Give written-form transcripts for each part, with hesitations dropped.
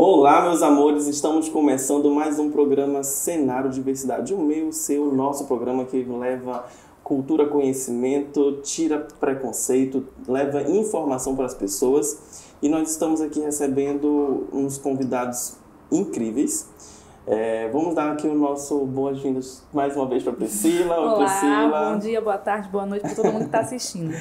Olá, meus amores, estamos começando mais um programa Cenário Diversidade, o meu, o seu, o nosso programa que leva cultura, conhecimento, tira preconceito, leva informação para as pessoas. E nós estamos aqui recebendo uns convidados incríveis. Vamos dar aqui o nosso boas-vindas mais uma vez para a Priscila. Olá, Priscila. Bom dia, boa tarde, boa noite para todo mundo que está assistindo.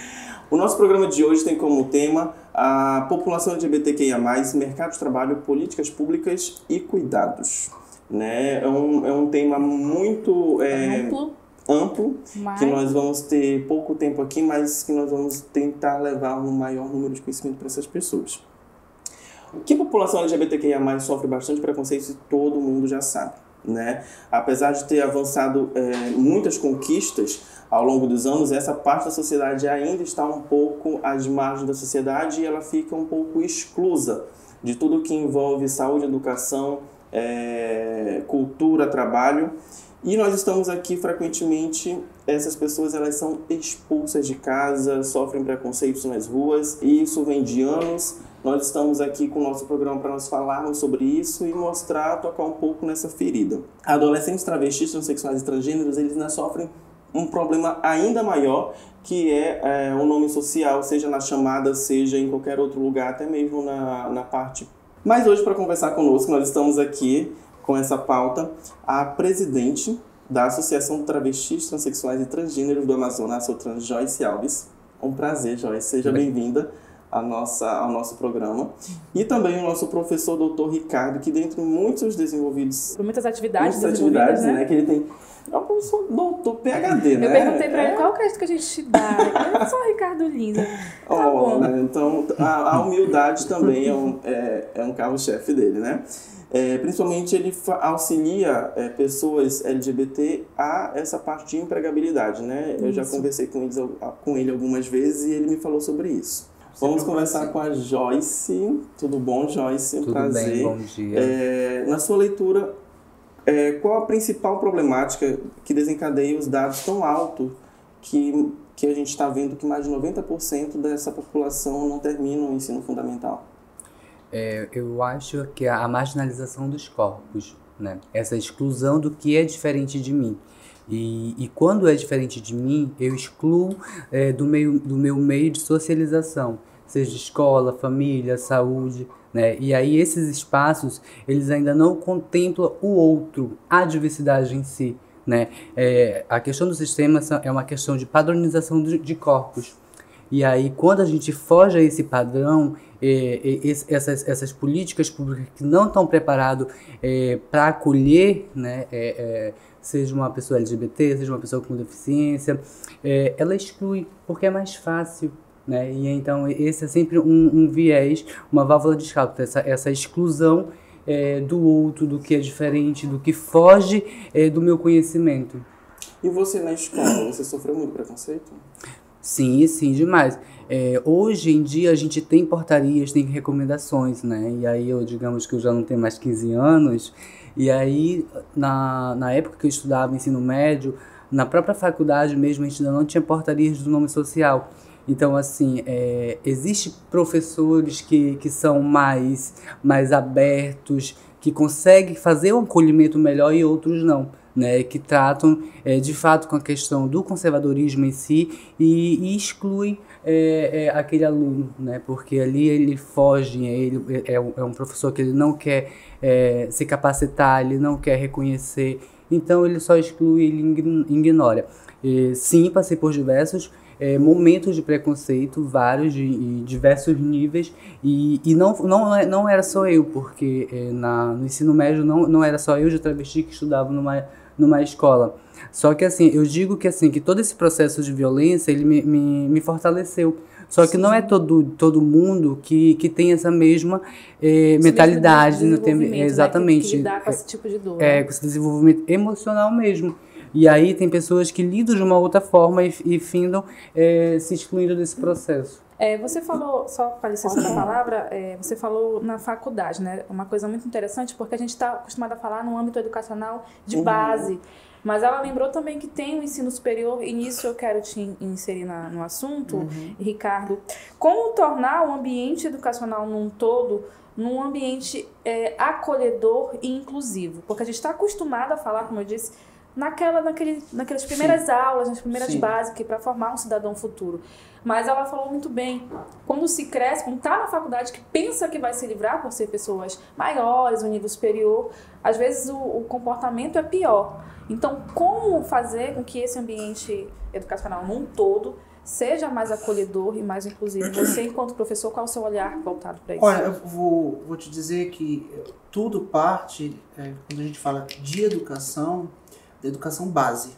O nosso programa de hoje tem como tema a população LGBTQIA+, mercado de trabalho, políticas públicas e cuidados. Né? É um tema muito amplo, que nós vamos ter pouco tempo aqui, mas que nós vamos tentar levar um maior número de conhecimento para essas pessoas. Que a população LGBTQIA+, sofre bastante preconceito, todo mundo já sabe. Né? Apesar de ter avançado muitas conquistas ao longo dos anos, essa parte da sociedade ainda está um pouco às margens da sociedade e ela fica um pouco exclusa de tudo que envolve saúde, educação, cultura, trabalho. E nós estamos aqui frequentemente, essas pessoas elas são expulsas de casa, sofrem preconceitos nas ruas, e isso vem de anos. Nós estamos aqui com o nosso programa para nós falarmos sobre isso e mostrar, tocar um pouco nessa ferida. Adolescentes travestis, transexuais e transgêneros, eles ainda sofrem um problema ainda maior, que é o nome social, seja na chamada, seja em qualquer outro lugar, até mesmo na parte. Mas hoje, para conversar conosco, nós estamos aqui com essa pauta, a presidente da Associação de Travestis, Transsexuais e Transgêneros do Amazonas, a Sotran, Joyce Alves. Um prazer, Joyce. Seja bem-vinda ao nosso programa. E também o nosso professor Dr. Ricardo, que dentre muitos desenvolvidos... Por muitas atividades desenvolvidas, né? Que ele tem... É um professor doutor PhD, né? Eu perguntei pra ele qual crédito que a gente te dá. Ele é só Ricardo Lins. Tá bom. Né? Então, a humildade também é um carro-chefe dele, né? Principalmente ele auxilia pessoas LGBT a essa parte de empregabilidade, né? Eu já conversei com ele algumas vezes e ele me falou sobre isso. Vamos conversar com a Joyce. Tudo bom, Joyce? Tudo prazer. Bem, bom dia. Na sua leitura, qual a principal problemática que desencadeia os dados tão altos que a gente está vendo que mais de 90% dessa população não termina o ensino fundamental? Eu acho que a marginalização dos corpos, né? Essa exclusão do que é diferente de mim. E quando é diferente de mim, eu excluo do meu meio de socialização, seja escola, família, saúde, né? E aí esses espaços, eles ainda não contemplam o outro, a diversidade em si, né? A questão do sistema é uma questão de padronização de corpos. E aí, quando a gente foge a esse padrão, essas políticas públicas que não estão preparadas para acolher, né, seja uma pessoa LGBT, seja uma pessoa com deficiência, ela exclui, porque é mais fácil. Né? E então, esse é sempre um viés, uma válvula de escape, essa exclusão do outro, do que é diferente, do que foge do meu conhecimento. E você na escola, você sofreu muito preconceito? Sim, demais. Hoje em dia a gente tem portarias, tem recomendações, né? E aí digamos que eu já não tenho mais 15 anos, e aí na época que eu estudava ensino médio, na própria faculdade mesmo a gente ainda não tinha portarias do nome social. Então, assim, existem professores que são mais abertos, que conseguem fazer um acolhimento melhor e outros não. Né, que tratam de fato com a questão do conservadorismo em si e excluem aquele aluno, né, porque ali ele foge, ele é um professor que ele não quer se capacitar, ele não quer reconhecer, então ele só exclui, ele ignora. Sim, passei por diversos momentos de preconceito, vários, de diversos níveis, e não era só eu, porque no ensino médio não era só eu de travesti que estudava numa escola. Só que assim, eu digo que todo esse processo de violência, ele me fortaleceu. Só que não é todo mundo que tem essa mesma mentalidade. Exatamente. Né? Que lidar com esse tipo de dor. Com esse desenvolvimento emocional mesmo. E aí tem pessoas que lidam de uma outra forma e findam se excluindo desse processo. Você falou, só para licença da palavra, você falou na faculdade, né? Uma coisa muito interessante, porque a gente está acostumado a falar no âmbito educacional de base. Mas ela lembrou também que tem o ensino superior, e nisso eu quero te inserir no assunto, Ricardo. Como tornar o ambiente educacional num ambiente acolhedor e inclusivo? Porque a gente está acostumado a falar, como eu disse, naquelas primeiras aulas, nas primeiras bases, para formar um cidadão futuro. Mas ela falou muito bem, quando se cresce, quando está na faculdade, que pensa que vai se livrar por ser pessoas maiores, um nível superior, às vezes o comportamento é pior. Então, como fazer com que esse ambiente educacional num todo seja mais acolhedor e mais inclusivo? Você, enquanto professor, qual é o seu olhar voltado para isso? Olha, eu vou te dizer que tudo parte, quando a gente fala de educação, da educação base,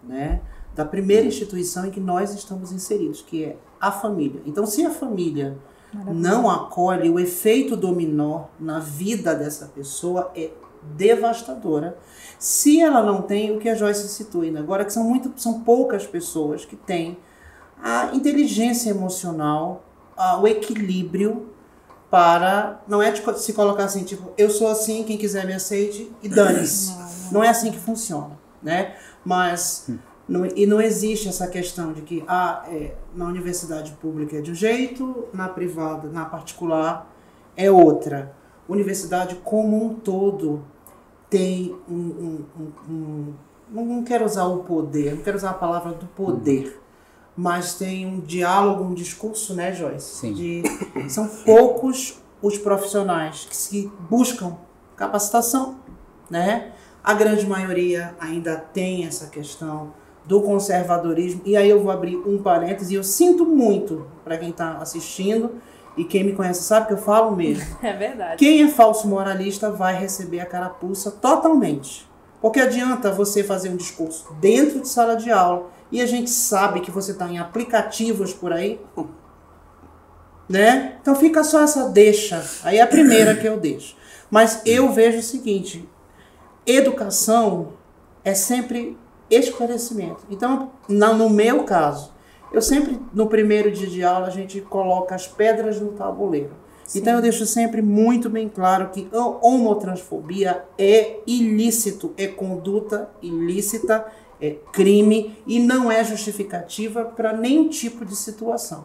né? Da primeira instituição em que nós estamos inseridos, que é a família. Então, se a família não acolhe, o efeito dominó na vida dessa pessoa é devastadora. Se ela não tem o que a Joyce citou ainda agora, que são poucas pessoas que têm a inteligência emocional, o equilíbrio para, não é de se colocar assim, tipo, eu sou assim, quem quiser me aceite e dane-se. Não é assim que funciona, né? Mas não existe essa questão de que na universidade pública é de um jeito, na privada, na particular é outra. Universidade como um todo tem não quero usar o poder, não quero usar a palavra do poder, mas tem um diálogo, um discurso, né, Joyce? Sim. São poucos os profissionais que se buscam capacitação, né? A grande maioria ainda tem essa questão do conservadorismo. E aí eu vou abrir um parêntese, e eu sinto muito para quem está assistindo, e quem me conhece sabe que eu falo mesmo. É verdade. Quem é falso moralista vai receber a carapuça totalmente. Porque adianta você fazer um discurso dentro de sala de aula e a gente sabe que você está em aplicativos por aí, né? Então fica só essa deixa. Aí é a primeira que eu deixo. Mas eu vejo o seguinte, educação é sempre esclarecimento. Então, no meu caso, eu sempre, no primeiro dia de aula, a gente coloca as pedras no tabuleiro. Sim. Então, eu deixo sempre muito bem claro que a homotransfobia é ilícito, é conduta ilícita, é crime e não é justificativa para nenhum tipo de situação,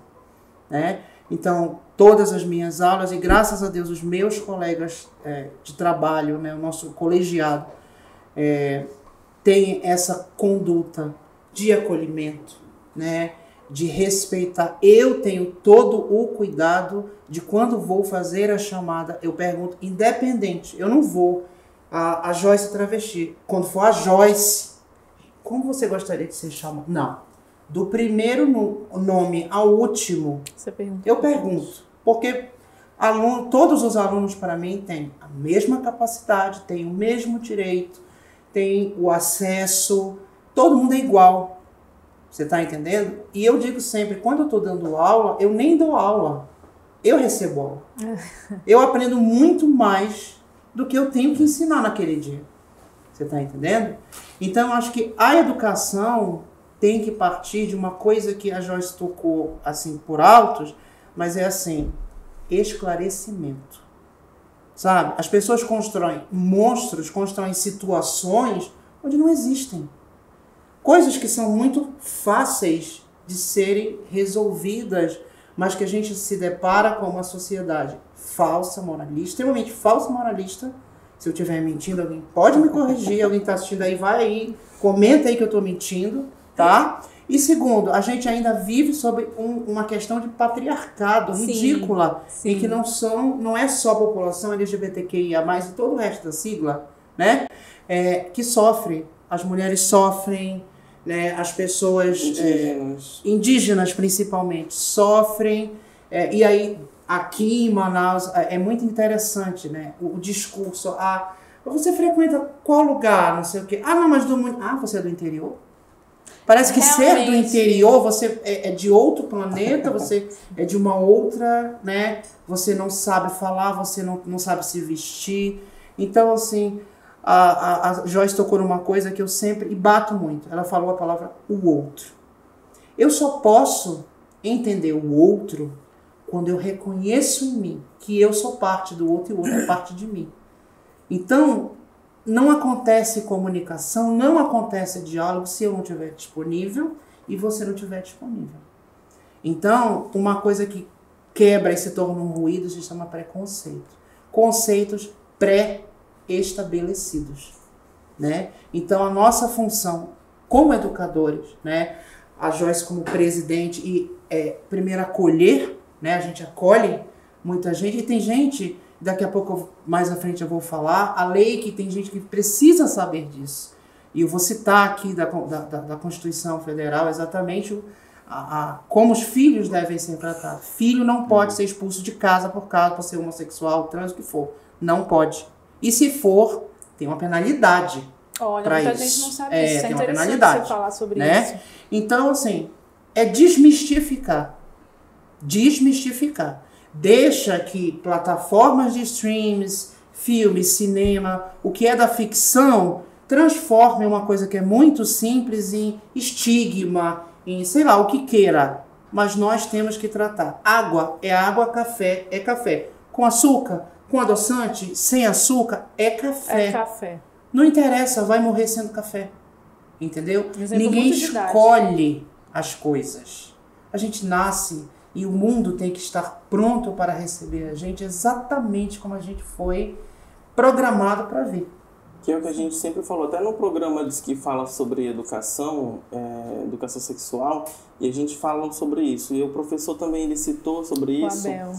né? Então, todas as minhas aulas, e graças a Deus os meus colegas de trabalho, né, o nosso colegiado, tem essa conduta de acolhimento, né, de respeitar. Eu tenho todo o cuidado de quando vou fazer a chamada, eu pergunto, independente, eu não vou a Joyce travesti. Quando for a Joyce, como você gostaria de ser chamada? Não. Do primeiro nome ao último, eu pergunto. Porque todos os alunos, para mim, têm a mesma capacidade, têm o mesmo direito, têm o acesso, todo mundo é igual. Você está entendendo? E eu digo sempre, quando eu estou dando aula, eu nem dou aula, eu recebo aula. Eu aprendo muito mais do que eu tenho que ensinar naquele dia. Você está entendendo? Então, eu acho que a educação tem que partir de uma coisa que a Joyce tocou assim por altos, mas é assim, esclarecimento. Sabe? As pessoas constroem monstros, constroem situações onde não existem. Coisas que são muito fáceis de serem resolvidas, mas que a gente se depara com uma sociedade falsa, moralista, extremamente falsa, moralista. Se eu estiver mentindo, alguém pode me corrigir, alguém que está assistindo aí, vai aí, comenta aí que eu estou mentindo, tá? E segundo, a gente ainda vive sob uma questão de patriarcado ridícula, em que não é só a população LGBTQIA+, e todo o resto da sigla, né, que sofre. As mulheres sofrem, né, as pessoas indígenas principalmente sofrem, e aí aqui em Manaus é muito interessante, né, o discurso, você frequenta qual lugar, não sei o quê, não, mas você é do interior? Parece que ser do interior, você é de outro planeta, você é de uma outra, né? Você não sabe falar, você não sabe se vestir. Então, assim, a Joyce tocou numa coisa que eu sempre, e bato muito, ela falou a palavra o outro. Eu só posso entender o outro quando eu reconheço em mim que eu sou parte do outro e o outro é parte de mim. Então, não acontece comunicação, não acontece diálogo se eu não estiver disponível e você não estiver disponível. Então, uma coisa que quebra e se torna um ruído se chama preconceito. Conceitos pré-estabelecidos, né? Então, a nossa função como educadores, né? A Joyce como presidente e primeiro acolher, né? A gente acolhe muita gente e tem gente, daqui a pouco, mais à frente eu vou falar, a lei que tem gente que precisa saber disso. E eu vou citar aqui da Constituição Federal exatamente como os filhos devem ser tratados. Filho não pode ser expulso de casa por ser homossexual, trans, o que for. Não pode. E se for, tem uma penalidade. Olha, muita gente não sabe isso. Tem É uma interessante penalidade, você falar sobre né? isso. Então, assim, é desmistificar. Desmistificar. Deixa que plataformas de streams, filmes, cinema, o que é da ficção, transformem uma coisa que é muito simples em estigma, em sei lá, o que queira. Mas nós temos que tratar. Água é água, café é café. Com açúcar, com adoçante, sem açúcar, é café. É café. Não interessa, vai morrer sendo café. Entendeu? Exemplo Ninguém muito didático. escolhe as coisas. A gente nasce e o mundo tem que estar pronto para receber a gente exatamente como a gente foi programado para vir. Que é o que a gente sempre falou, até no programa que fala sobre educação, educação sexual, e a gente fala sobre isso. E o professor também ele citou sobre isso. O Abel.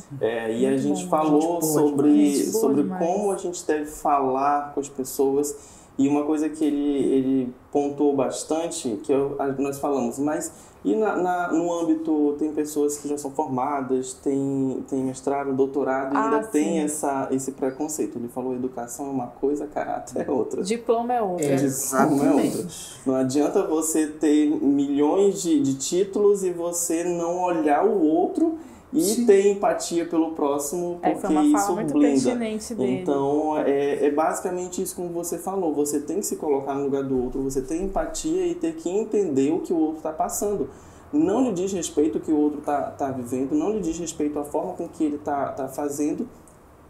E a gente bom, falou gente boa sobre demais. como a gente deve falar com as pessoas. E uma coisa que ele pontuou bastante, que nós falamos, mas e no âmbito, tem pessoas que já são formadas, tem mestrado, doutorado, e ainda tem esse preconceito. Ele falou, educação é uma coisa, caráter é outra. Diploma é outra. Diploma é outra. Não adianta você ter milhões de títulos e você não olhar o outro e Sim. ter empatia pelo próximo, porque Foi uma fala isso muito blinda. pertinente dele. Então, é basicamente isso como você falou. Você tem que se colocar no lugar do outro, você tem empatia e ter que entender o que o outro está passando. Não lhe diz respeito o que o outro está vivendo, não lhe diz respeito à forma com que ele está fazendo.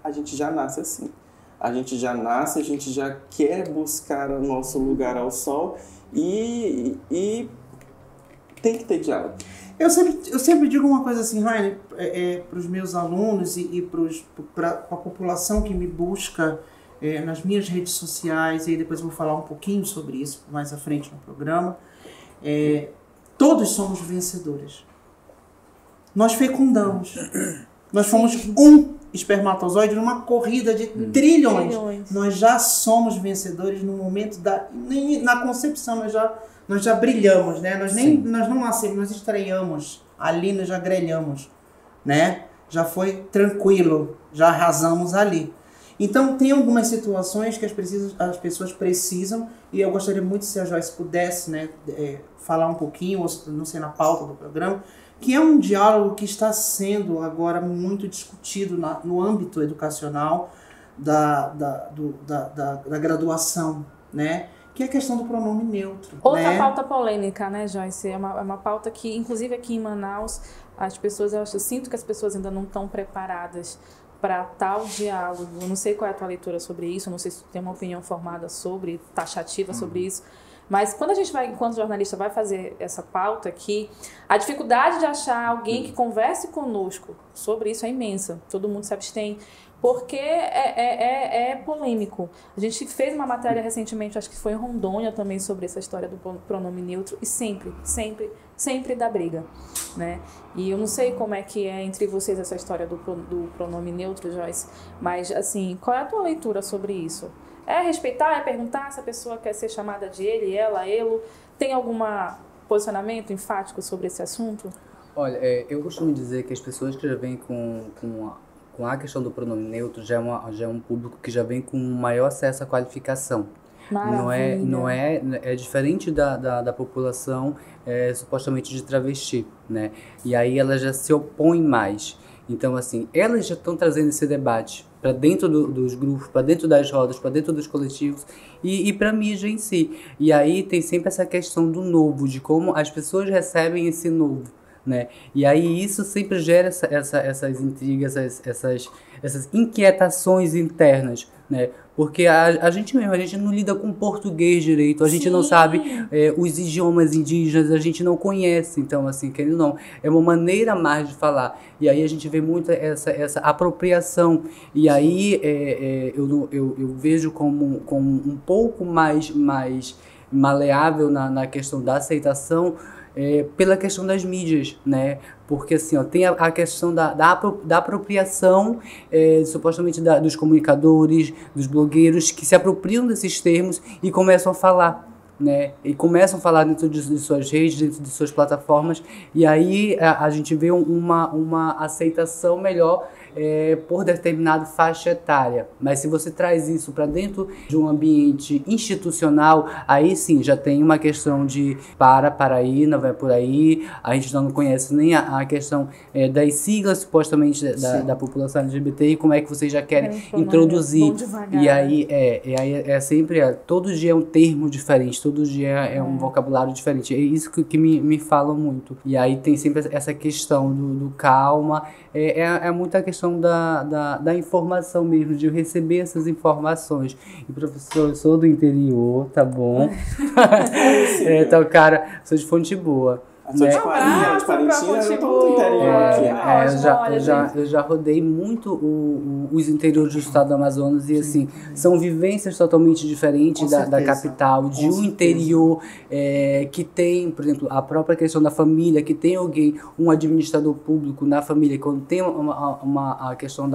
A gente já nasce assim. A gente já nasce, a gente já quer buscar o nosso lugar ao sol e tem que ter diálogo. Eu sempre digo uma coisa assim, Rainer, para os meus alunos e para a população que me busca nas minhas redes sociais, e aí depois eu vou falar um pouquinho sobre isso mais à frente no programa. Todos somos vencedores. Nós fecundamos. Nós fomos um espermatozoide numa corrida de trilhões. Nós já somos vencedores no momento na concepção, nós já brilhamos, né? Nós não nascemos, nós estreamos. Ali nós já grelhamos, né? Já foi tranquilo, já arrasamos ali. Então tem algumas situações que as pessoas precisam, e eu gostaria muito se a Joyce pudesse, né, falar um pouquinho, ou não sei, na pauta do programa, que é um diálogo que está sendo agora muito discutido no âmbito educacional da graduação, né? Que é a questão do pronome neutro. Outra né? pauta polêmica, né, Joyce? É uma pauta que, inclusive aqui em Manaus, as pessoas, eu sinto que as pessoas ainda não estão preparadas para tal diálogo. Eu não sei qual é a tua leitura sobre isso, eu não sei se tu tem uma opinião formada taxativa sobre isso, mas quando a gente vai, enquanto jornalista, vai fazer essa pauta aqui, a dificuldade de achar alguém que converse conosco sobre isso é imensa. Todo mundo se abstém, porque é polêmico. A gente fez uma matéria recentemente, acho que foi em Rondônia também, sobre essa história do pronome neutro, e sempre dá briga, né? E eu não sei como é que é entre vocês essa história do pronome neutro, Joyce, mas, assim, qual é a tua leitura sobre isso? É respeitar, é perguntar se a pessoa quer ser chamada de ele, ela, ele? Tem algum posicionamento enfático sobre esse assunto? Olha, eu costumo dizer que as pessoas que já vêm com a questão do pronome neutro já é um público que já vem com maior acesso à qualificação. Maravilha. É diferente da população supostamente de travesti, né? E aí elas já se opõem mais. Então, assim, elas já estão trazendo esse debate para dentro dos grupos, para dentro das rodas, para dentro dos coletivos e para a mídia em si. E aí tem sempre essa questão do novo, de como as pessoas recebem esse novo, né? E aí isso sempre gera essas intrigas, essas inquietações internas, né? Porque a gente não lida com português direito, a gente não sabe os idiomas indígenas, a gente não conhece, então, assim, querendo ou não, é uma maneira mais de falar. E aí a gente vê muito essa apropriação, e aí eu vejo como um pouco mais maleável na questão da aceitação, pela questão das mídias, né? Porque assim, tem a questão da apropriação, supostamente dos comunicadores, dos blogueiros, que se apropriam desses termos e começam a falar, né? E começam a falar dentro de suas redes, dentro de suas plataformas, e aí a gente vê uma aceitação melhor por determinada faixa etária. Mas se você traz isso para dentro de um ambiente institucional, aí sim já tem uma questão de para aí, não vai por aí, a gente não conhece nem a questão das siglas supostamente da população LGBT, e como é que vocês já querem introduzir. E aí sempre, todo dia é um termo diferente, todo dia é um vocabulário diferente. É isso que me falam muito. E aí tem sempre essa questão do calma, muita questão da informação mesmo, de eu receber essas informações. E professor, eu sou do interior, tá bom? Então, cara, sou de Fonte Boa. Sou de Parintins, eu tô no interior aqui, né? Eu já rodei muito os interiores do estado do Amazonas, e assim, são vivências totalmente diferentes da capital, de um interior que tem, por exemplo, a própria questão da família, que tem um administrador público na família, quando tem a questão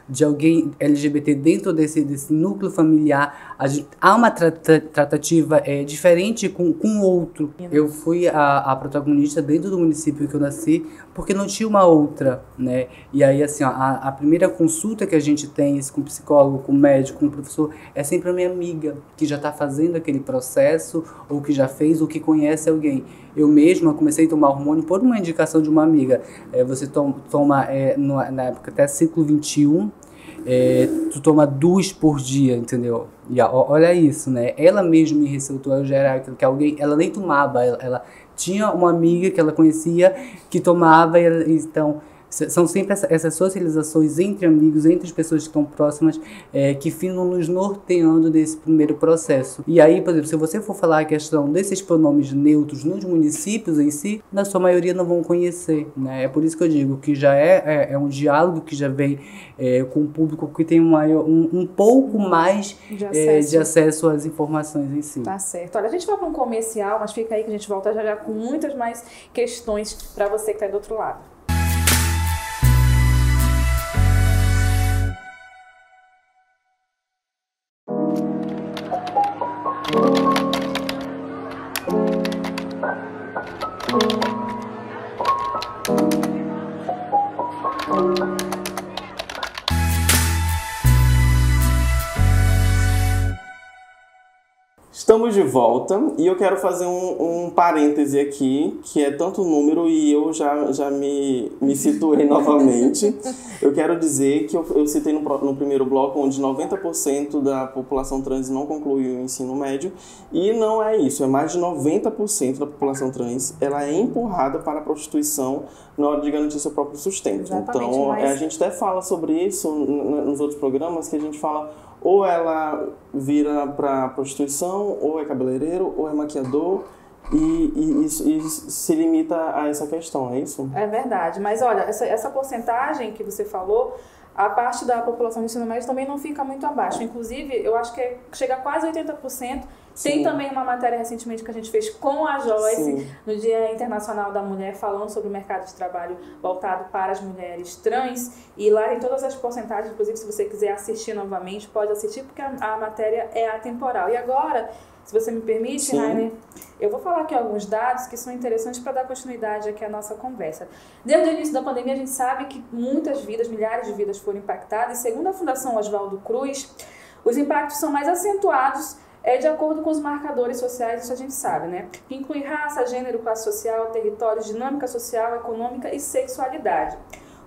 de alguém LGBT dentro desse núcleo familiar, há uma tratativa diferente com o outro. Eu fui a protagonista dentro do município que eu nasci, porque não tinha uma outra, né? E aí, assim, a primeira consulta que a gente tem com o psicólogo, com o médico, com o professor, é sempre a minha amiga, que já está fazendo aquele processo, ou que já fez, ou que conhece alguém. Eu mesma comecei a tomar hormônio por uma indicação de uma amiga. Você toma, na época, até ciclo 21, tu toma 2 por dia, entendeu? E olha isso, né? Ela mesma me receitou, eu já era aquilo que alguém, ela nem tomava, ela tinha uma amiga que ela conhecia que tomava, então são sempre essas socializações entre amigos, entre as pessoas que estão próximas, que ficam nos norteando desse primeiro processo. E aí, por exemplo, se você for falar a questão desses pronomes neutros nos municípios em si, na sua maioria não vão conhecer, né? É por isso que eu digo que já é um diálogo que já vem com o público que tem um pouco mais de acesso às informações em si. Tá certo. Olha, a gente vai para um comercial, mas fica aí que a gente volta já com muitas mais questões para você que está do outro lado. Estamos de volta e eu quero fazer um parêntese aqui, que é tanto número e eu já me situei novamente. Eu quero dizer que eu citei no primeiro bloco onde 90% da população trans não concluiu o ensino médio, e não é isso, é mais de 90% da população trans, ela é empurrada para a prostituição na hora de garantir seu próprio sustento. Exatamente, então, a gente até fala sobre isso nos outros programas, que a gente fala ou ela vira para prostituição, ou é cabeleireiro, ou é maquiador, e se limita a essa questão, é isso? É verdade, mas olha, essa porcentagem que você falou, a parte da população do ensino médio também não fica muito abaixo. Inclusive, eu acho que chega a quase 80%. Sim. Tem também uma matéria recentemente que a gente fez com a Joyce, sim, no Dia Internacional da Mulher, falando sobre o mercado de trabalho voltado para as mulheres trans. E lá tem todas as porcentagens, inclusive se você quiser assistir novamente, pode assistir, porque a matéria é atemporal. E agora, se você me permite, Rainer, eu vou falar aqui alguns dados que são interessantes para dar continuidade aqui à nossa conversa. Desde o início da pandemia, a gente sabe que muitas vidas, milhares de vidas foram impactadas. E segundo a Fundação Oswaldo Cruz, os impactos são mais acentuados de acordo com os marcadores sociais, isso a gente sabe, né? Que inclui raça, gênero, classe social, território, dinâmica social, econômica e sexualidade.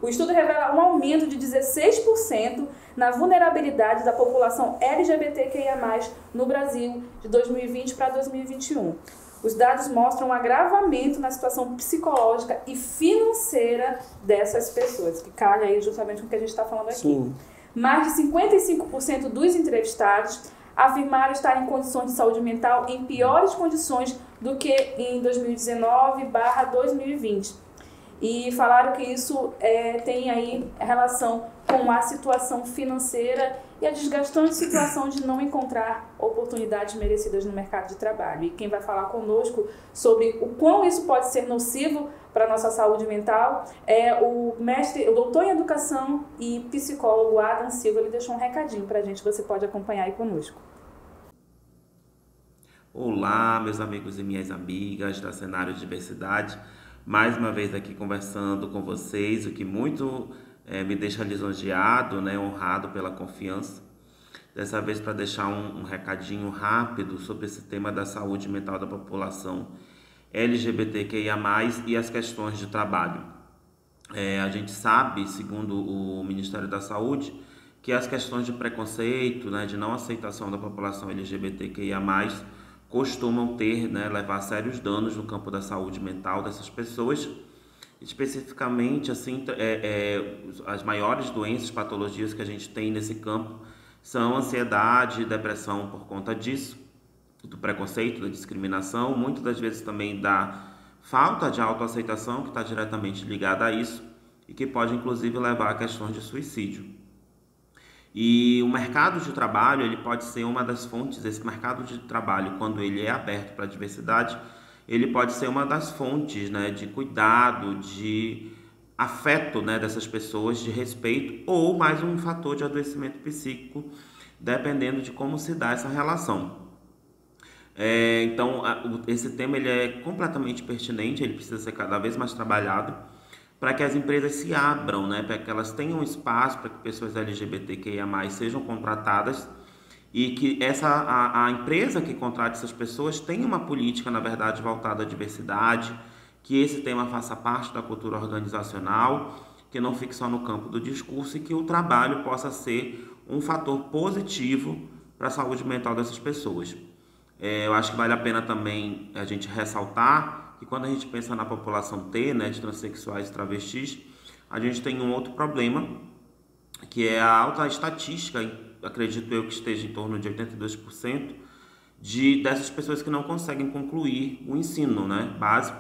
O estudo revela um aumento de 16% na vulnerabilidade da população LGBTQIA+, no Brasil, de 2020 para 2021. Os dados mostram um agravamento na situação psicológica e financeira dessas pessoas, que calha aí justamente com o que a gente está falando aqui. Sim. Mais de 55% dos entrevistados afirmaram estar em condições de saúde mental em piores condições do que em 2019/2020. E falaram que isso tem aí relação com a situação financeira e a desgastante situação de não encontrar oportunidades merecidas no mercado de trabalho. E quem vai falar conosco sobre o quão isso pode ser nocivo para a nossa saúde mental é o doutor em educação e psicólogo Adam Silva. Ele deixou um recadinho para a gente, você pode acompanhar aí conosco. Olá, meus amigos e minhas amigas da Cenário de Diversidade. Mais uma vez aqui conversando com vocês, o que muito me deixa lisonjeado, né, honrado pela confiança. Dessa vez para deixar um recadinho rápido sobre esse tema da saúde mental da população LGBTQIA+, e as questões de trabalho. A gente sabe, segundo o Ministério da Saúde, que as questões de preconceito, né, de não aceitação da população LGBTQIA+, costumam levar sérios danos no campo da saúde mental dessas pessoas. Especificamente, assim, as maiores doenças, patologias que a gente tem nesse campo são ansiedade e depressão por conta disso, do preconceito, da discriminação, muitas das vezes também da falta de autoaceitação, que está diretamente ligada a isso e que pode, inclusive, levar a questões de suicídio. E o mercado de trabalho, ele pode ser uma das fontes. Esse mercado de trabalho, quando ele é aberto para a diversidade, ele pode ser uma das fontes, né, de cuidado, de afeto, né, dessas pessoas, de respeito, ou mais um fator de adoecimento psíquico, dependendo de como se dá essa relação. Então, esse tema ele é completamente pertinente, ele precisa ser cada vez mais trabalhado, para que as empresas se abram, né, para que elas tenham espaço para que pessoas LGBTQIA+, sejam contratadas e que a empresa que contrate essas pessoas tenha uma política, na verdade, voltada à diversidade, que esse tema faça parte da cultura organizacional, que não fique só no campo do discurso e que o trabalho possa ser um fator positivo para a saúde mental dessas pessoas. Eu acho que vale a pena também a gente ressaltar que quando a gente pensa na população T, né, de transexuais e travestis, a gente tem um outro problema, que é a alta estatística, acredito eu que esteja em torno de 82%, dessas pessoas que não conseguem concluir o ensino, né, básico,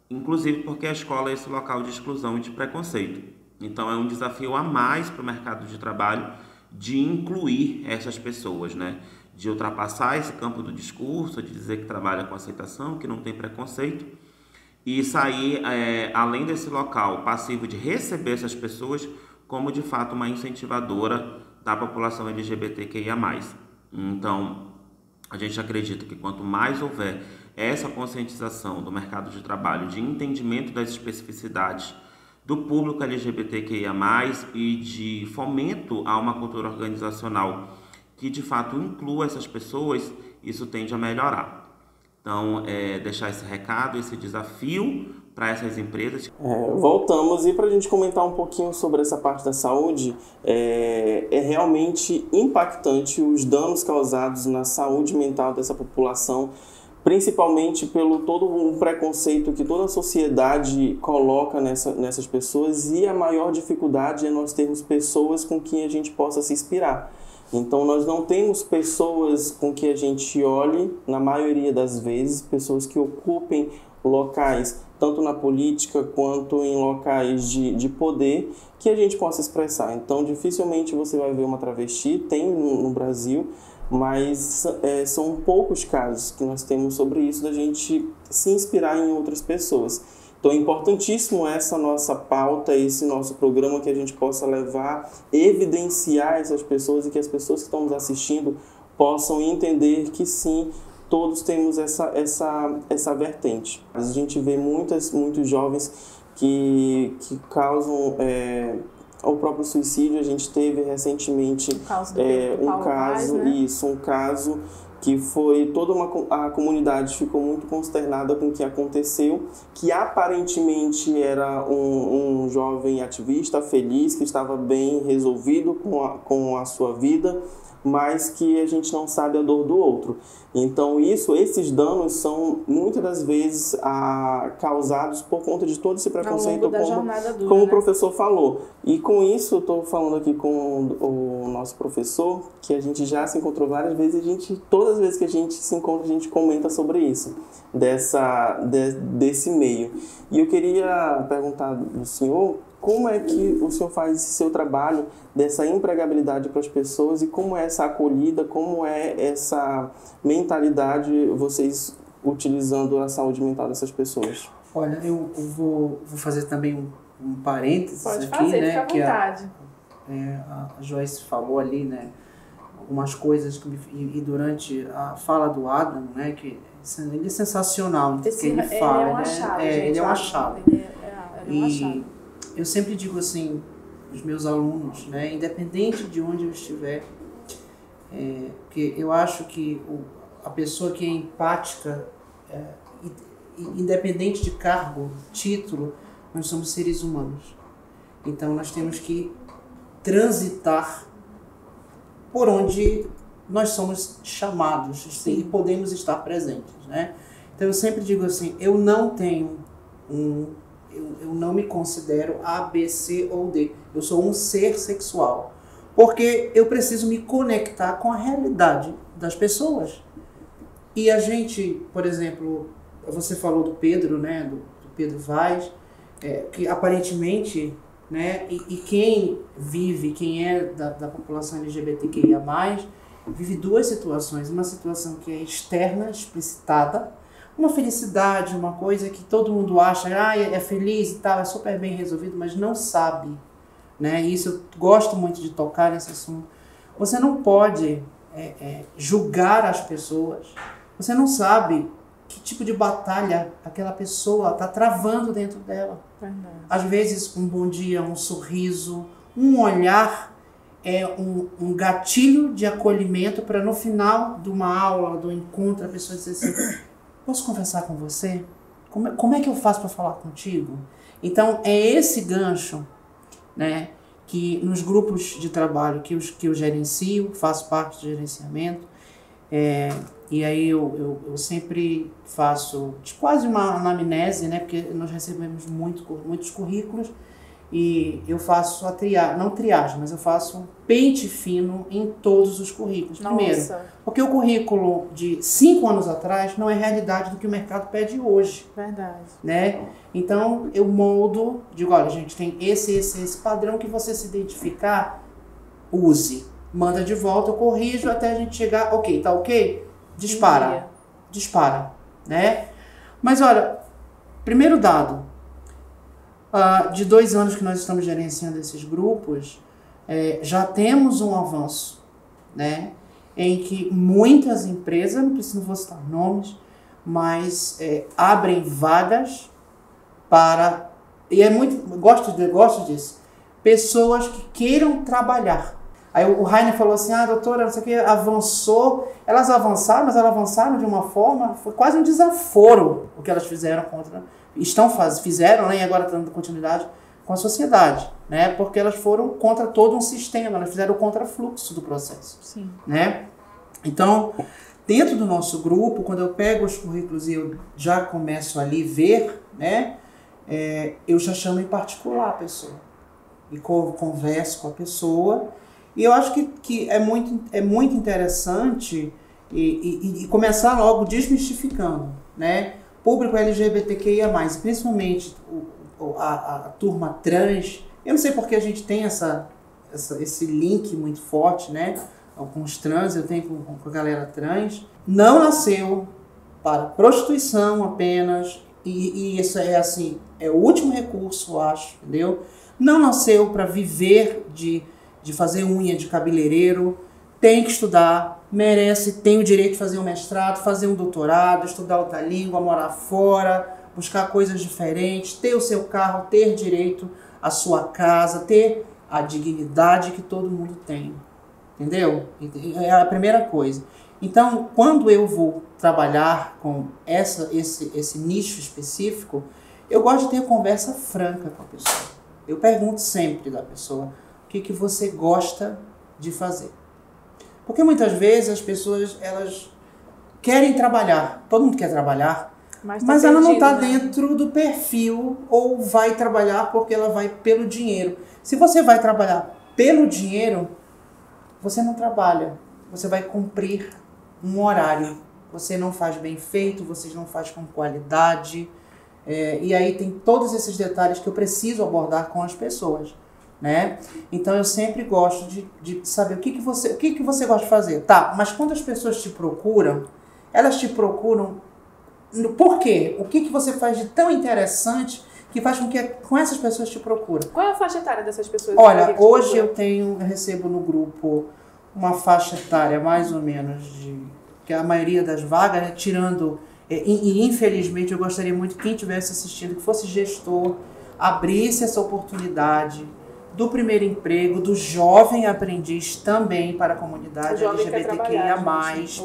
inclusive porque a escola é esse local de exclusão e de preconceito. Então é um desafio a mais para o mercado de trabalho de incluir essas pessoas, né, de ultrapassar esse campo do discurso, de dizer que trabalha com aceitação, que não tem preconceito, e sair, além desse local passivo de receber essas pessoas, como de fato uma incentivadora da população LGBTQIA+. Então, a gente acredita que quanto mais houver essa conscientização do mercado de trabalho, de entendimento das especificidades do público LGBTQIA+, e de fomento a uma cultura organizacional que de fato inclua essas pessoas, isso tende a melhorar. Então, deixar esse recado, esse desafio para essas empresas. Voltamos, e para a gente comentar um pouquinho sobre essa parte da saúde, é realmente impactante os danos causados na saúde mental dessa população, principalmente pelo todo um preconceito que toda a sociedade coloca nessas pessoas, e a maior dificuldade é nós termos pessoas com quem a gente possa se inspirar. Então, nós não temos pessoas com que a gente olhe, na maioria das vezes, pessoas que ocupem locais, tanto na política quanto em locais de poder, que a gente possa expressar. Então, dificilmente você vai ver uma travesti, tem no Brasil, mas são poucos casos que nós temos sobre isso, da gente se inspirar em outras pessoas. Então é importantíssimo essa nossa pauta, esse nosso programa, que a gente possa levar, evidenciar essas pessoas, e que as pessoas que estão nos assistindo possam entender que sim, todos temos essa vertente. A gente vê muitos jovens que causam o próprio suicídio. A gente teve recentemente um caso que foi a comunidade ficou muito consternada com o que aconteceu, que aparentemente era um jovem ativista feliz, que estava bem resolvido com a sua vida, mas que a gente não sabe a dor do outro. Então esses danos são muitas das vezes causados por conta de todo esse preconceito, como o professor falou. E com isso, eu estou falando aqui com o nosso professor, que a gente já se encontrou várias vezes, todas as vezes que a gente se encontra, a gente comenta sobre isso, desse meio. E eu queria perguntar do senhor, como é que o senhor faz esse seu trabalho dessa empregabilidade para as pessoas e como é essa acolhida, como é essa mentalidade, vocês utilizando a saúde mental dessas pessoas? Olha, eu vou fazer também um parênteses. Pode aqui, fazer, né, fica à vontade. A Joyce falou ali, né, algumas coisas e durante a fala do Adam, né, que ele é sensacional, que ele fala, ele é um achado, gente, ele é um achado. Ele é um achado. Eu sempre digo assim, os meus alunos, né, independente de onde eu estiver, porque eu acho que a pessoa que é empática, independente de cargo, título, nós somos seres humanos. Então nós temos que transitar por onde nós somos chamados e podemos estar presentes, né? Então eu sempre digo assim, eu não me considero A, B, C ou D. Eu sou um ser sexual. Porque eu preciso me conectar com a realidade das pessoas. E a gente, por exemplo, você falou do Pedro, né? Do Pedro Vaz, que aparentemente, né? E quem é da população LGBTQIA+, vive duas situações. Uma situação que é externa, explicitada, uma felicidade, uma coisa que todo mundo acha, é feliz e tal, é super bem resolvido, mas não sabe, né? E isso eu gosto muito de tocar nesse assunto. Você não pode julgar as pessoas. Você não sabe que tipo de batalha aquela pessoa está travando dentro dela. Verdade. Às vezes, um bom dia, um sorriso, um olhar é um gatilho de acolhimento para no final de uma aula, do encontro, a pessoa dizer assim, posso conversar com você? Como é que eu faço para falar contigo? Então, é esse gancho, né, que nos grupos de trabalho que eu gerencio, faço parte do gerenciamento, e aí eu sempre faço quase uma anamnese, né, porque nós recebemos muitos currículos, e eu faço não triagem, mas eu faço um pente fino em todos os currículos. Nossa. Primeiro, porque o currículo de 5 anos atrás não é realidade do que o mercado pede hoje. Verdade. Né? Então, eu moldo, digo, olha, gente, tem esse padrão que você se identificar, use. Manda de volta, eu corrijo até a gente chegar, ok, tá ok? Dispara, né? Mas olha, primeiro dado, de 2 anos que nós estamos gerenciando esses grupos, já temos um avanço, né? Em que muitas empresas, não vou citar nomes, mas abrem vagas para, e gosto disso, pessoas que queiram trabalhar. Aí o Rainer falou assim, doutora, não sei o que, avançou, elas avançaram, mas elas avançaram de uma forma, foi quase um desaforo o que elas fizeram fizeram, né, e agora estão dando continuidade com a sociedade, né, porque elas foram contra todo um sistema, elas fizeram o contrafluxo do processo. Sim. Né? Então, dentro do nosso grupo, quando eu pego os currículos e eu já começo ali ver, né, eu já chamo em particular a pessoa e converso com a pessoa. E eu acho que é muito interessante e começar logo desmistificando, né? Público LGBTQIA+, principalmente a turma trans. Eu não sei porque a gente tem esse link muito forte, né? Com os trans, eu tenho com a galera trans. Não nasceu para prostituição apenas, e isso é assim, é o último recurso, eu acho, entendeu? Não nasceu para viver de fazer unha de cabeleireiro, tem que estudar, tem o direito de fazer um mestrado, fazer um doutorado, estudar outra língua, morar fora, buscar coisas diferentes, ter o seu carro, ter direito à sua casa, ter a dignidade que todo mundo tem, entendeu? É a primeira coisa. Então, quando eu vou trabalhar com esse nicho específico, eu gosto de ter conversa franca com a pessoa. Eu pergunto sempre da pessoa, o que você gosta de fazer? Porque muitas vezes as pessoas, elas querem trabalhar, todo mundo quer trabalhar, mas ela não está dentro do perfil ou vai trabalhar porque ela vai pelo dinheiro. Se você vai trabalhar pelo dinheiro, você não trabalha, você vai cumprir um horário. Você não faz bem feito, você não faz com qualidade. E aí tem todos esses detalhes que eu preciso abordar com as pessoas, né? Então eu sempre gosto de saber o que você gosta de fazer. Tá, mas quando as pessoas te procuram, elas te procuram por quê? O que você faz de tão interessante que faz com essas pessoas te procurem? Qual é a faixa etária dessas pessoas? Olha, hoje eu recebo no grupo uma faixa etária mais ou menos que a maioria das vagas, né, tirando, e infelizmente eu gostaria muito que quem estivesse assistindo, que fosse gestor, abrisse essa oportunidade do primeiro emprego, do jovem aprendiz também para a comunidade LGBTQIA+,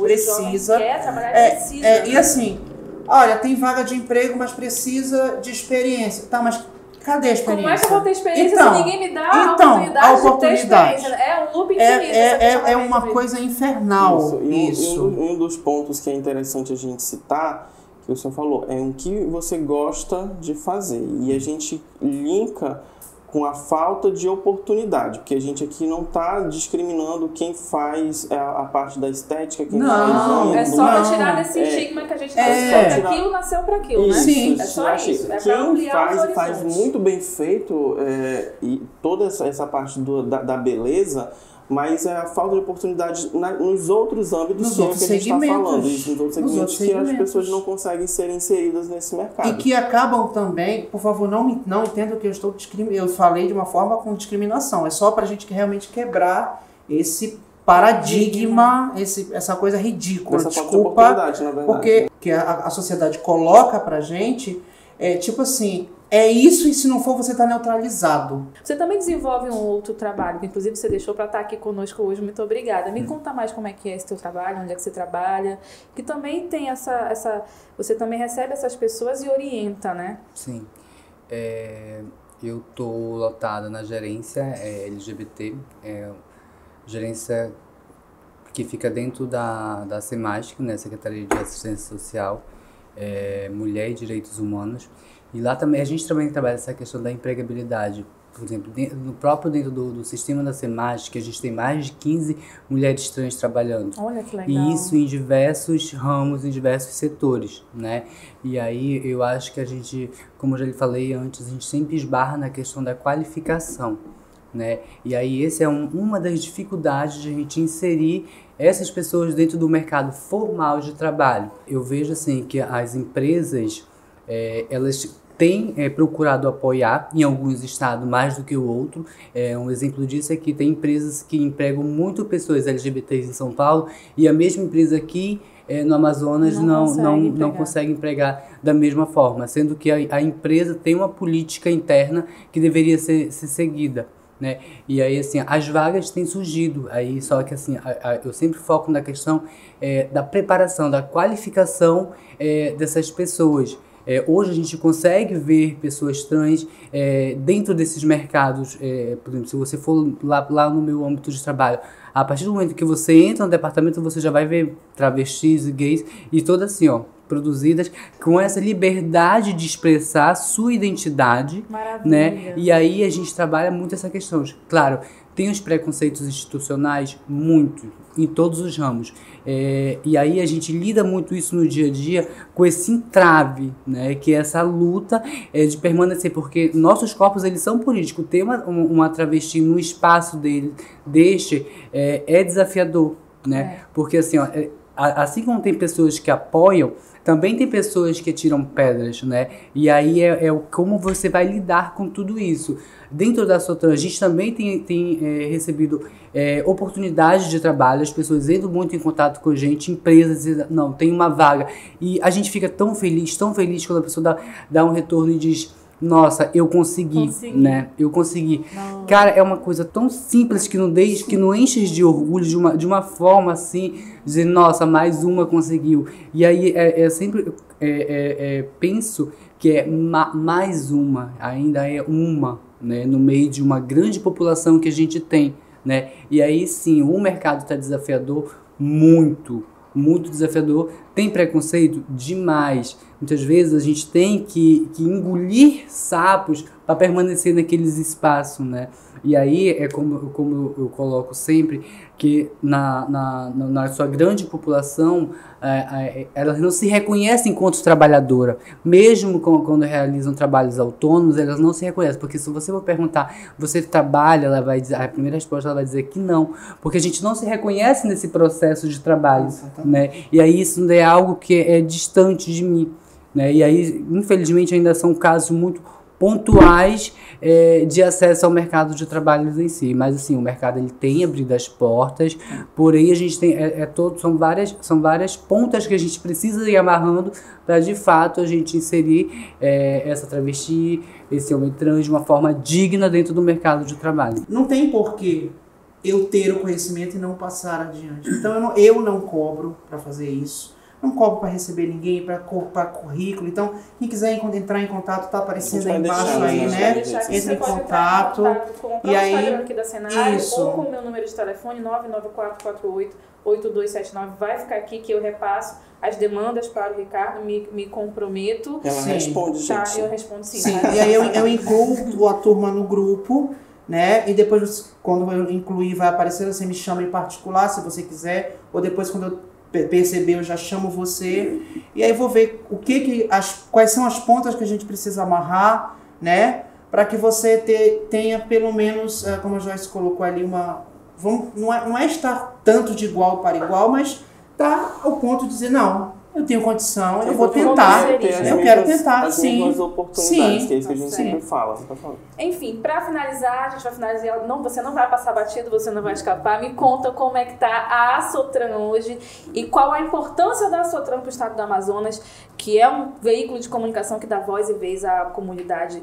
precisa. Quer trabalhar, precisa. E assim, olha, tem vaga de emprego, mas precisa de experiência. Tá, mas cadê a experiência? Como é que eu vou ter experiência se ninguém me dá a oportunidade de ter experiência? É um loop infinito. É uma coisa infernal isso. Um dos pontos que é interessante a gente citar, que o senhor falou, é o que você gosta de fazer. E a gente linka com a falta de oportunidade, porque a gente aqui não está discriminando quem faz a parte da estética, quem faz... É só para tirar desse estigma que a gente nasceu para aquilo, nasceu para aquilo, né? Sim. É só isso. É quem ampliar faz muito bem feito e toda essa parte da beleza, mas é a falta de oportunidade nos outros âmbitos que a gente está falando. Nos outros segmentos que as pessoas não conseguem ser inseridas nesse mercado. E que acabam também, por favor, não entenda que eu estou discriminando. Eu falei de uma forma com discriminação. É só para a gente realmente quebrar esse paradigma, essa coisa ridícula. Essa desculpa, falta de oportunidade, na verdade. Porque que a sociedade coloca pra gente, tipo assim, é isso e se não for você tá neutralizado. Você também desenvolve um outro trabalho, que inclusive você deixou para estar aqui conosco hoje, muito obrigada. Me conta mais como é que é esse teu trabalho, onde é que você trabalha, que também tem você também recebe essas pessoas e orienta, né? Sim. Eu tô lotada na gerência LGBT, gerência que fica dentro da SEMASC, né, Secretaria de Assistência Social, Mulher e Direitos Humanos. E lá também a gente também trabalha essa questão da empregabilidade. Por exemplo, dentro do sistema da SEMASC, a gente tem mais de 15 mulheres trans trabalhando. Olha que legal. E isso em diversos ramos, em diversos setores, né? E aí eu acho que a gente, como eu já lhe falei antes, a gente sempre esbarra na questão da qualificação, né? E aí essa é uma das dificuldades de a gente inserir essas pessoas dentro do mercado formal de trabalho. Eu vejo assim que as empresas, elas têm procurado apoiar em alguns estados mais do que o outro. Um exemplo disso é que tem empresas que empregam muito pessoas LGBTs em São Paulo e a mesma empresa aqui no Amazonas não consegue empregar da mesma forma, sendo que a empresa tem uma política interna que deveria ser seguida, né? E aí, assim, as vagas têm surgido, aí, só que, assim, eu sempre foco na questão da preparação, da qualificação dessas pessoas. Hoje a gente consegue ver pessoas trans dentro desses mercados, por exemplo, se você for lá no meu âmbito de trabalho, a partir do momento que você entra no departamento, você já vai ver travestis e gays, e todas assim, produzidas com essa liberdade de expressar a sua identidade. Maravilha. Né? E aí a gente trabalha muito essa questão. Claro, tem os preconceitos institucionais, muito, em todos os ramos. E aí a gente lida muito isso no dia a dia com esse entrave, né? Que é essa luta de permanecer, porque nossos corpos, eles são políticos. Ter uma travesti no espaço deste é desafiador, né? Porque assim, assim como tem pessoas que apoiam, também tem pessoas que tiram pedras, né? E aí como você vai lidar com tudo isso. Dentro da Sotran, a gente também tem recebido oportunidades de trabalho, as pessoas entram muito em contato com a gente, empresas dizem, não, tem uma vaga. E a gente fica tão feliz quando a pessoa dá um retorno e diz, nossa, eu consegui, né? Eu consegui. Não. Cara, é uma coisa tão simples que não enches de orgulho de uma forma assim, dizer, nossa, mais uma conseguiu. E aí sempre penso que mais uma, ainda é uma, né? No meio de uma grande população que a gente tem, né? E aí sim, o mercado está desafiador, muito desafiador. Tem preconceito? Demais. Muitas vezes a gente tem que engolir sapos para permanecer naqueles espaços, né? E aí é como eu coloco sempre, que na sua grande população, elas não se reconhecem enquanto trabalhadora. Mesmo quando realizam trabalhos autônomos, elas não se reconhecem. Porque se você for perguntar, você trabalha, ela vai dizer, a primeira resposta ela vai dizer que não. Porque a gente não se reconhece nesse processo de trabalho, né? E aí isso é algo que é distante de mim, né? E aí, infelizmente, ainda são casos muito pontuais de acesso ao mercado de trabalho em si, mas assim, o mercado ele tem abrido as portas, porém a gente tem são várias pontas que a gente precisa ir amarrando para de fato a gente inserir essa travesti, esse homem trans de uma forma digna dentro do mercado de trabalho. Não tem porquê eu ter o conhecimento e não passar adiante. Então eu não cobro para fazer isso. Não cobro para receber ninguém, para currículo. Então, quem quiser entrar em contato, tá aparecendo aí embaixo aí, né? Entre em contato. Com e aí, Instagram aqui da Cenário, isso. ou com o meu número de telefone, 99448-8279. Vai ficar aqui que eu repasso as demandas para o Ricardo, me comprometo. Ela responde, gente. Tá, eu respondo sim. Sim, e aí eu incluo a turma no grupo, né? E depois, quando eu incluir, vai aparecer, você me chama em particular, se você quiser. Ou depois, quando eu perceber, eu já chamo você. E aí vou ver quais são as pontas que a gente precisa amarrar, né? Para que você tenha pelo menos, como a Joyce colocou ali, não é estar tanto de igual para igual, mas tá ao ponto de dizer, não, eu tenho condição, eu vou tentar, eu quero tentar, as sim. mesmas oportunidades, Sim. que é isso que a gente sempre fala. Enfim, para finalizar, a gente vai finalizar. Você não vai passar batido, você não vai escapar. Me conta como é que tá a Sotran hoje e qual a importância da Sotran para o estado do Amazonas, que é um veículo de comunicação que dá voz e vez à comunidade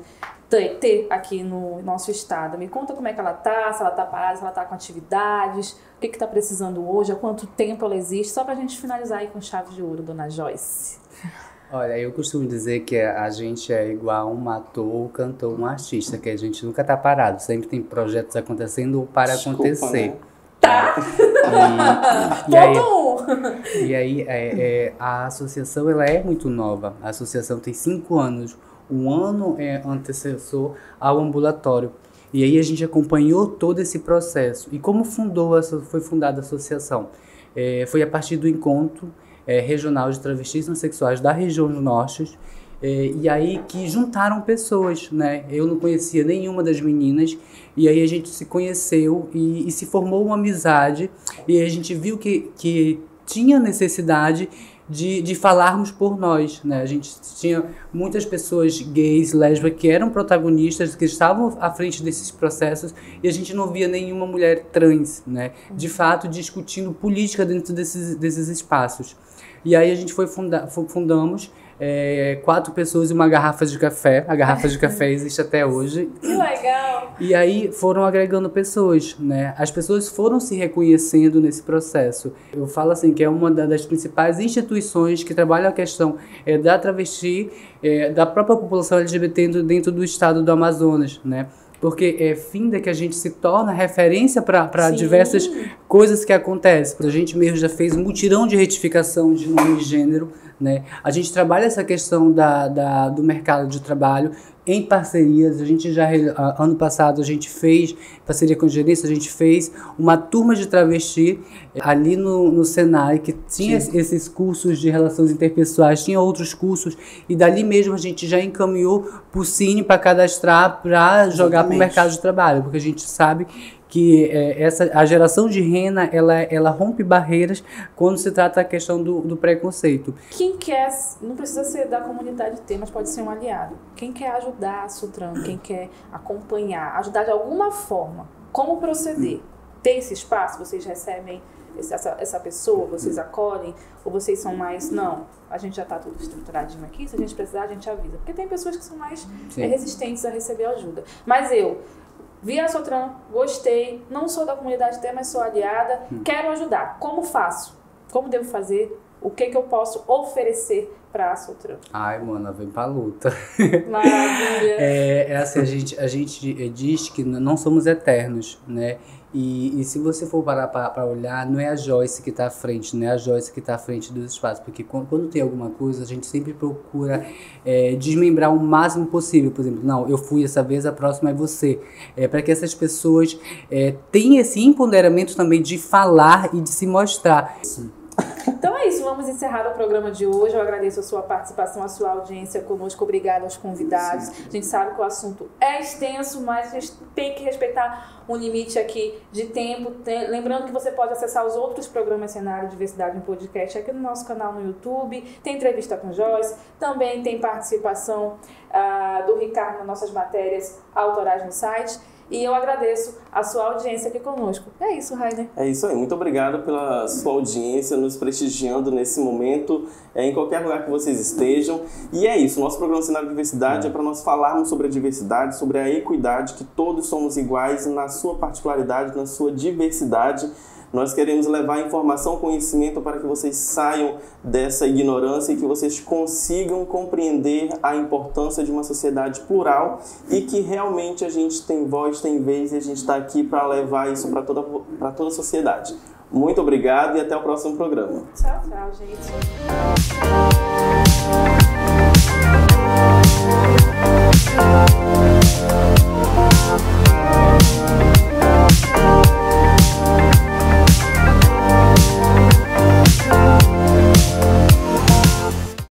ter aqui no nosso estado. Me conta como é que ela tá, se ela tá parada, se ela tá com atividades, o que tá precisando hoje, há quanto tempo ela existe, só pra gente finalizar aí com chave de ouro, dona Joyce. Olha, eu costumo dizer que a gente é igual um ator, um cantor, um artista, que a gente nunca tá parado, sempre tem projetos acontecendo ou para acontecer. Né? Tá? E aí a associação ela é muito nova, a associação tem 5 anos, um ano é antecessor ao ambulatório. E aí a gente acompanhou todo esse processo. E como foi fundada a associação? Foi a partir do encontro regional de travestis transexuais da região do Norte, e aí que juntaram pessoas, né? Eu não conhecia nenhuma das meninas, e aí a gente se conheceu e se formou uma amizade, e a gente viu que tinha necessidade de falarmos por nós, né? A gente tinha muitas pessoas gays, lésbicas, que eram protagonistas, que estavam à frente desses processos, e a gente não via nenhuma mulher trans, né? De fato, discutindo política dentro desses espaços. E aí a gente fundamos 4 pessoas e uma garrafa de café. A garrafa de café existe até hoje. Que legal! E aí foram agregando pessoas, né? As pessoas foram se reconhecendo nesse processo. Eu falo assim que é uma das principais instituições que trabalha a questão da travesti, da própria população LGBT dentro do estado do Amazonas, né? Porque é fim de que a gente se torna referência para diversas coisas que acontecem. A gente mesmo já fez um mutirão de retificação de nome e gênero, né? A gente trabalha essa questão do mercado de trabalho em parcerias. A gente já, ano passado, a gente fez, parceria com a gerência, a gente fez uma turma de travesti ali no Senai, que tinha esses cursos de relações interpessoais, tinha outros cursos, e dali mesmo a gente já encaminhou para o Cine para cadastrar, para jogar para o mercado de trabalho, porque a gente sabe que a geração de renda, ela rompe barreiras quando se trata da questão do preconceito. Quem quer, não precisa ser da comunidade T, mas pode ser um aliado. Quem quer ajudar a Sotran, quem quer acompanhar, ajudar de alguma forma, como proceder? Tem esse espaço? Vocês recebem essa pessoa? Vocês acolhem? Ou vocês são mais, não, a gente já está tudo estruturadinho aqui, se a gente precisar, a gente avisa. Porque tem pessoas que são mais resistentes a receber ajuda. Mas vi a Sotran, gostei, não sou da comunidade T, mas sou aliada, quero ajudar. Como faço? Como devo fazer? O que eu posso oferecer Praça ou trampo? Ai, mano, vem pra luta. Maravilha. É assim, a gente diz que não somos eternos, né? E se você for parar para olhar, não é a Joyce que está à frente, não é a Joyce que está à frente dos espaços, porque quando tem alguma coisa, a gente sempre procura desmembrar o máximo possível. Por exemplo, não, eu fui essa vez, a próxima é você. Para que essas pessoas tenham esse empoderamento também de falar e de se mostrar. Então é isso, vamos encerrar o programa de hoje. Eu agradeço a sua participação, a sua audiência conosco. Obrigada aos convidados. A gente sabe que o assunto é extenso, mas a gente tem que respeitar um limite aqui de tempo. Lembrando que você pode acessar os outros programas Cenário Diversidade em Podcast aqui no nosso canal no YouTube. Tem entrevista com Joyce, também tem participação do Ricardo nas nossas matérias autorais no site. E eu agradeço a sua audiência aqui conosco. É isso, Rainer. É isso aí. Muito obrigado pela sua audiência, nos prestigiando nesse momento, em qualquer lugar que vocês estejam. E é isso. Nosso programa Cenário de Diversidade é para nós falarmos sobre a diversidade, sobre a equidade, que todos somos iguais na sua particularidade, na sua diversidade. Nós queremos levar informação, conhecimento para que vocês saiam dessa ignorância e que vocês consigam compreender a importância de uma sociedade plural e que realmente a gente tem voz, tem vez e a gente está aqui para levar isso para toda a sociedade. Muito obrigado e até o próximo programa. Tchau, tchau, gente.